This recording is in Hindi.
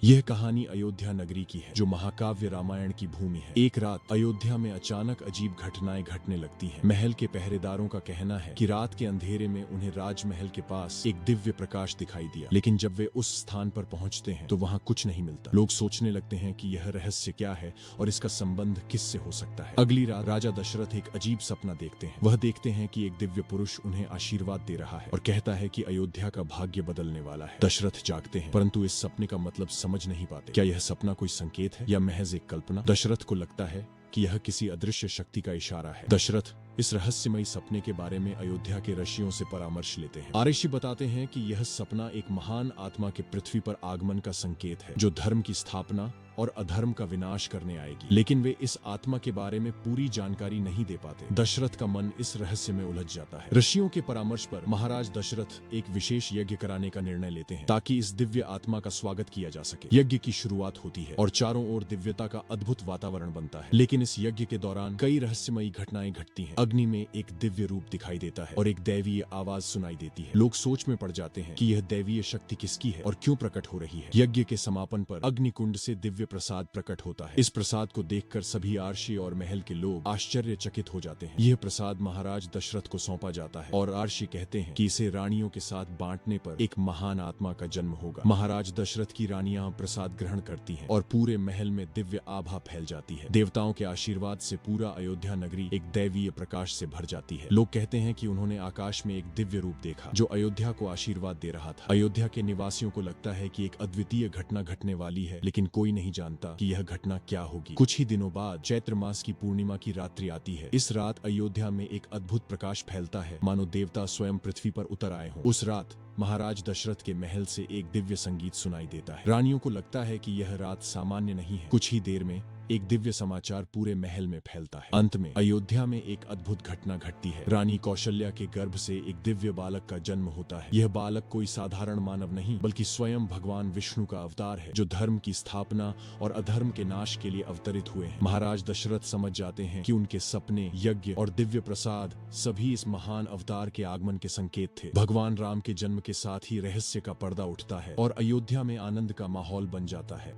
यह कहानी अयोध्या नगरी की है, जो महाकाव्य रामायण की भूमि है। एक रात अयोध्या में अचानक अजीब घटनाएं घटने लगती हैं। महल के पहरेदारों का कहना है कि रात के अंधेरे में उन्हें राजमहल के पास एक दिव्य प्रकाश दिखाई दिया, लेकिन जब वे उस स्थान पर पहुंचते हैं तो वहां कुछ नहीं मिलता। लोग सोचने लगते हैं कि यह रहस्य क्या है और इसका संबंध किससे हो सकता है। अगली रात राजा दशरथ एक अजीब सपना देखते हैं। वह देखते हैं कि एक दिव्य पुरुष उन्हें आशीर्वाद दे रहा है और कहता है कि अयोध्या का भाग्य बदलने वाला है। दशरथ जागते हैं, परंतु इस सपने का मतलब समझ नहीं पाते। क्या यह सपना कोई संकेत है या महज एक कल्पना? दशरथ को लगता है कि यह किसी अदृश्य शक्ति का इशारा है। दशरथ इस रहस्यमयी सपने के बारे में अयोध्या के ऋषियों से परामर्श लेते हैं। ऋषि बताते हैं कि यह सपना एक महान आत्मा के पृथ्वी पर आगमन का संकेत है, जो धर्म की स्थापना और अधर्म का विनाश करने आएगी। लेकिन वे इस आत्मा के बारे में पूरी जानकारी नहीं दे पाते। दशरथ का मन इस रहस्य में उलझ जाता है। ऋषियों के परामर्श पर महाराज दशरथ एक विशेष यज्ञ कराने का निर्णय लेते हैं, ताकि इस दिव्य आत्मा का स्वागत किया जा सके। यज्ञ की शुरुआत होती है और चारों ओर दिव्यता का अद्भुत वातावरण बनता है। लेकिन इस यज्ञ के दौरान कई रहस्यमयी घटनाएं घटती हैं। अग्नि में एक दिव्य रूप दिखाई देता है और एक दैवीय आवाज सुनाई देती है। लोग सोच में पड़ जाते हैं कि यह दैवीय शक्ति किसकी है और क्यों प्रकट हो रही है। यज्ञ के समापन पर अग्निकुंड से दिव्य प्रसाद प्रकट होता है। इस प्रसाद को देखकर सभी आर्षी और महल के लोग आश्चर्यचकित हो जाते हैं। यह प्रसाद महाराज दशरथ को सौंपा जाता है और आर्षी कहते हैं कि इसे रानियों के साथ बांटने पर एक महान आत्मा का जन्म होगा। महाराज दशरथ की रानियां प्रसाद ग्रहण करती हैं और पूरे महल में दिव्य आभा फैल जाती है। देवताओं के आशीर्वाद से पूरा अयोध्या नगरी एक दैवीय प्रकाश से भर जाती है। लोग कहते हैं कि उन्होंने आकाश में एक दिव्य रूप देखा, जो अयोध्या को आशीर्वाद दे रहा था। अयोध्या के निवासियों को लगता है कि एक अद्वितीय घटना घटने वाली है, लेकिन कोई नहीं जानता कि यह घटना क्या होगी। कुछ ही दिनों बाद चैत्र मास की पूर्णिमा की रात्रि आती है। इस रात अयोध्या में एक अद्भुत प्रकाश फैलता है, मानो देवता स्वयं पृथ्वी पर उतर आए हों। उस रात महाराज दशरथ के महल से एक दिव्य संगीत सुनाई देता है। रानियों को लगता है कि यह रात सामान्य नहीं है। कुछ ही देर में एक दिव्य समाचार पूरे महल में फैलता है। अंत में अयोध्या में एक अद्भुत घटना घटती है। रानी कौशल्या के गर्भ से एक दिव्य बालक का जन्म होता है। यह बालक कोई साधारण मानव नहीं, बल्कि स्वयं भगवान विष्णु का अवतार है, जो धर्म की स्थापना और अधर्म के नाश के लिए अवतरित हुए हैं। महाराज दशरथ समझ जाते हैं कि उनके सपने, यज्ञ और दिव्य प्रसाद सभी इस महान अवतार के आगमन के संकेत थे। भगवान राम के जन्म के साथ ही रहस्य का पर्दा उठता है और अयोध्या में आनंद का माहौल बन जाता है।